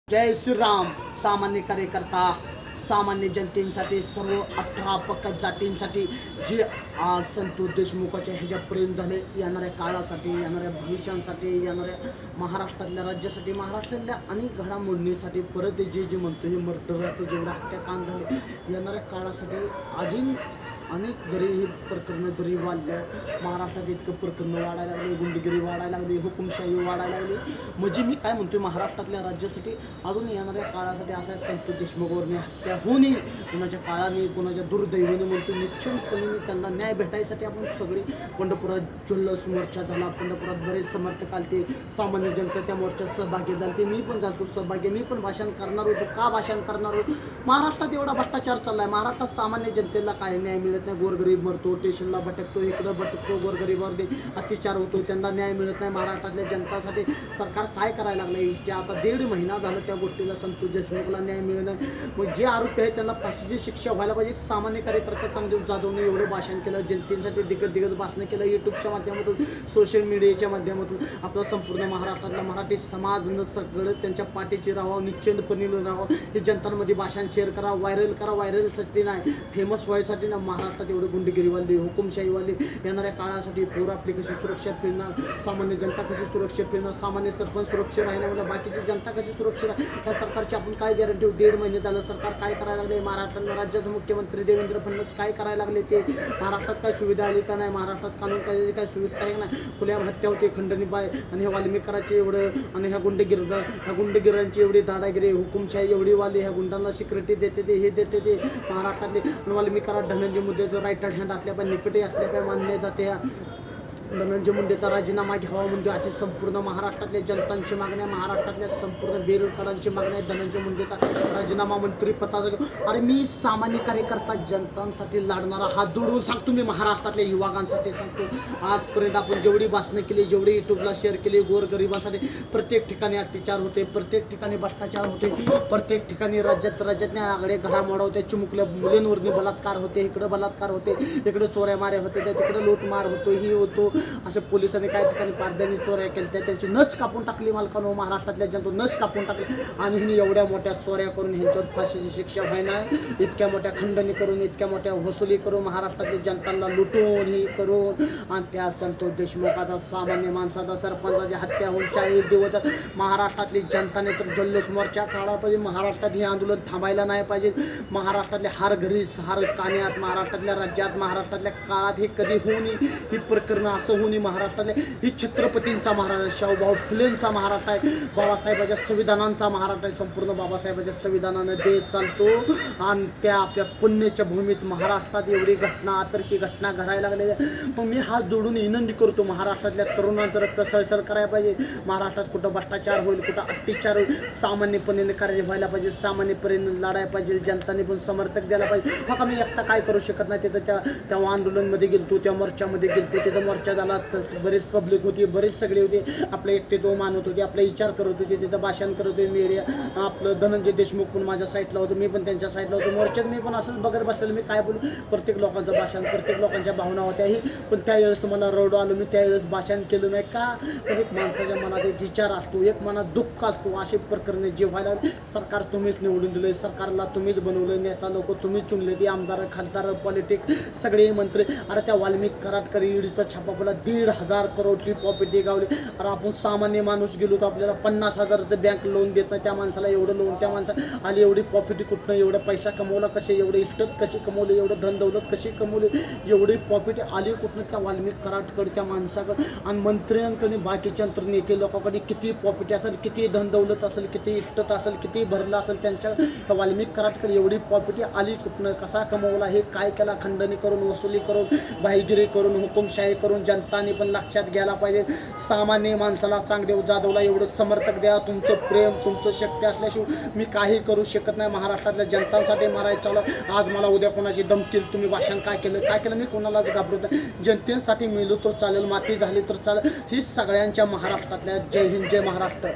जय श्रीराम. सामान्य कार्यकर्ता, सामान्य जनतेसाठी, सर्व 18 पक्ष जातींसाठी जे आज संतोष देशमुखाच्या ह्याच्यापर्यंत झाले, येणाऱ्या काळासाठी, येणाऱ्या भविष्यासाठी, येणाऱ्या महाराष्ट्रातल्या राज्यासाठी, महाराष्ट्रातल्या अनेक घडामोडींसाठी परत जे म्हणतो हे मर्डराचं जेवढं हत्याकांड झाले, येणाऱ्या काळासाठी अजून अनेक जरी ही प्रकरणं जरी वाढलं, महाराष्ट्रात इतकं प्रकरणं वाढायला लागली, गुंडगिरी वाढायला लागली, हुकुमशाही वाढायला लागली. म्हणजे मी काय म्हणतोय, महाराष्ट्रातल्या राज्यासाठी अजून येणाऱ्या काळासाठी असा संतोष देशमुखावरने हत्या होणे, कोणाच्या काळाने, कोणाच्या दुर्दैवाने म्हणतो, निश्चितपणे त्यांना न्याय भेटायसाठी आपण सगळे पंढरपुरात जल्लोष मोर्चा झाला. पंढरपुरात बरेच समर्थक आले, सामान्य जनता त्या मोर्चात सहभागी झाले. मी पण झालो सहभागी. मी पण भाषण करणार होतो. का भाषण करणार होतो? महाराष्ट्रात एवढा भ्रष्टाचार चाललाय. महाराष्ट्रात सामान्य जनतेला काय न्याय मिळत नाही. गोरगरीब मरतो, स्टेशनला भटकतो, इकडं भटकतो, गोरगरीबावर अत्याचार होतो, त्यांना न्याय मिळत नाही. महाराष्ट्रातल्या जनतासाठी सरकार काय करायला लागलं? जे आता 1.5 महिना झालं त्या गोष्टीला संतोष देशमुखला न्याय मिळत नाही. मग जे आरोपी आहेत त्यांना फाशीची शिक्षा व्हायला पाहिजे. सामान्य कार्यकर्ता चांगदेव जाधवने एवढं भाषण केलं, जनतेसाठी दिग्गज भाषण केलं, यूट्यूबच्या माध्यमातून, सोशल मीडियाच्या माध्यमातून. आपला संपूर्ण महाराष्ट्रातला मराठी समाज सगळं त्यांच्या पाठीची राहावं, निश्चितपणे राहावं. हे जनतांमध्ये भाषण शेअर करा, व्हायरल करा. व्हायरलसाठी नाही, फेमस व्हायसाठी ना. महाराष्ट्रात एवढी गुंडगिरी वाढली, हुकुमशाही वाढली. येणाऱ्या काळासाठी पोरं आपली कशी सुरक्षित फिरणार, सामान्य जनता कशी सुरक्षित फिरणार, सामान्य सरपंच सुरक्षित राहण्यामध्ये बाकीची जनता कशी सुरक्षित राहणार, या सरकारची आपण काय गॅरंटी? 1.5 महिने झालं सरकार काय करायला लागले? महाराष्ट्रात राज्याचे मुख्यमंत्री देवेंद्र फडणवीस काय करायला लागले? ते महाराष्ट्रात काय सुविधा आली का नाही? महाराष्ट्रात कानून कायद्याची काय सुविधा आहे का नाही? खुल्या हत्या होते, खंडणी बाय, आणि ह्या वाल्मिकाराचे एवढं, आणि ह्या गुंडगिरांची एवढी दादागिरी, हुकुमशाही एवढी वाली, ह्या गुंडांना सिक्युरिटी देते ते, हे देते ते. महाराष्ट्रातले वाल्मिकारा धनंजय मुंडे राईट हँड असल्या पाहिजे, निकटे असल्या पाहिजे, मानले जाते. धनंजय मुंडेचा राजीनामा घ्यावा म्हणजे अशी संपूर्ण महाराष्ट्रातल्या जनतांची मागणी आहे. महाराष्ट्रातल्या संपूर्ण बेरोजगारांची मागणी आहे. धनंजय मुंडेचा राजीनामा, मंत्रिपदाचा. अरे मी सामान्य कार्यकर्ता, जनतांसाठी लढणारा, हात जोडून सांगतो. मी महाराष्ट्रातल्या युवकांसाठी सांगतो. आजपर्यंत आपण जेवढी भाषणं केली, जेवढी यूट्यूबला शेअर केली, गोरगरिबांसाठी प्रत्येक ठिकाणी अत्याचार होते, प्रत्येक ठिकाणी भ्रष्टाचार होते, प्रत्येक ठिकाणी राज्यातल्या आगळे घडामोडी होते, चिमुकल्या मुलींवरनी बलात्कार होते, इकडं बलात्कार होते, इकडं चोऱ्या माऱ्या होते, तिकडं लूटमार होतो, ही होतो. असे पोलिसांनी काही ठिकाणी पारध्याने चोऱ्या केल्या, त्यांची नस कापून टाकली. मालकांनो, महाराष्ट्रातल्या जनता नस कापून टाकली. आणि हिने एवढ्या मोठ्या चोऱ्या करून ह्यांच्यावर फाशीची शिक्षा व्हायला, इतक्या मोठ्या खंडणी करून, इतक्या मोठ्या वसुली करून, महाराष्ट्रातल्या जनतांना लुटून ही करून, आणि त्या संतोष देशमुखाचा, सामान्य माणसाचा, सरपंचाची हत्या होऊन 40 दिवस. महाराष्ट्रातली जनताने तर जल्लोष मोर्चा काढला पाहिजे. महाराष्ट्रात हे आंदोलन थांबायला नाही पाहिजे. महाराष्ट्रातल्या हार घरी, हार कान्यात, महाराष्ट्रातल्या राज्यात, महाराष्ट्रातल्या काळात हे कधी होऊ नये. ही प्रकरणं असं होऊ नये. महाराष्ट्रातल्या ही छत्रपतींचा महाराष्ट्र, शाहूभाऊ फुलेंचा महाराष्ट्र आहे, बाबासाहेबांच्या संविधानांचा महाराष्ट्र आहे. संपूर्ण बाबासाहेबांच्या संविधानानं देश चालतो. आणि त्या आपल्या पुण्याच्या भूमीत महाराष्ट्रात एवढी घटना, आतर्की घटना घडायला लागलेल्या. मग मी हात जोडून विनंती करतो, महाराष्ट्रातल्या तरुणांचं रक्त सळसळ करायला पाहिजे. महाराष्ट्रात कुठं भ्रष्टाचार होईल, कुठं अत्याचार होईल, सामान्यपणे कार्य व्हायला पाहिजे, सामान्यपणे लढायला पाहिजे, जनताने पण समर्थक द्यायला पाहिजे. हो का, मी एकटा काय करू शकत नाही. तिथं त्या आंदोलनमध्ये गेलतो, त्या मोर्चामध्ये गेलतो, तिथं मोर्चा झाला, बरेच पब्लिक होती, बरेच सगळे होते, आपले एकटे तो मानत होते, आपले विचार करत होते, तिथं भाषण करत होते. मीडिया आपलं धनंजय देशमुख पण माझ्या साईडला होतं, मी पण त्यांच्या साईडला होतो. मोर्चात मी पण असंच बघत बसलेलं. मी काय बोलू? प्रत्येक लोकांचं भाषण, प्रत्येक लोकांच्या भावना होत्याही. पण त्यावेळेस मला रडू आलो. मी त्यावेळेस भाषण केलं नाही का? तर एक माणसाच्या मनात एक विचार असतो, एक मनात दुःख असतो. असे प्रकरणे जे व्हायला, सरकार तुम्हीच निवडून दिलं, सरकारला तुम्हीच बनवलं, नेता लोक तुम्हीच चुनले, ती आमदार, खासदार, पॉलिटिक्स, सगळे मंत्री. अरे त्या वाल्मिक कराडकर ईडीचा छापा बोला, 1,500 करोडची प्रॉपर्टी गावली. अरे आपण सामान्य माणूस गेलो तर आपल्याला 50,000चं बँक लोन देत नाही. त्या माणसाला एवढं लोन, त्या माणसाला आली एवढी प्रॉपर्टी कुठनं, एवढा पैसा कमवला कसे, एवढे इस्टेट कशी कमवली, एवढं धन दौलत कशी कमवली, एवढी प्रॉपर्टी आली कुठनं? त्या वाल्मिक कराडकडे, त्या माणसाकडे. आणि मंत्र्यांकडे, बाकीच्या नेते लोकांकडे किती प्रॉपर्टी असेल, किती धन दौलत असेल, किती इस्टेट असेल, किती भरलं असेल, त्यांच्या त्या वाल्मिक कराडकडे एवढी प्रॉपर्टी आली कुठनं? कसा कमवला? हे काय केला? खंडणी करून, वसुली करून, बाहिगिरी करून, हुकुमशाही करून. जनताने पण लक्षात घ्यायला पाहिजे. सामान्य माणसाला चांगदेव जाधवला एवढं समर्थक द्या. तुमचं प्रेम, तुमचं शक्ती असल्याशिवाय मी काही करू शकत नाही. महाराष्ट्रातल्या जनतांसाठी मारायचं चालू. आज मला उद्या कोणाची धमकी, तुम्ही भाषण काय केलं? मी कोणालाच घाबरत नाही. जनतेसाठी मिळलो तर चालेल, माती झाली तर चालेल. ही सगळ्यांच्या महाराष्ट्रातल्या. जय हिंद, जय महाराष्ट्र.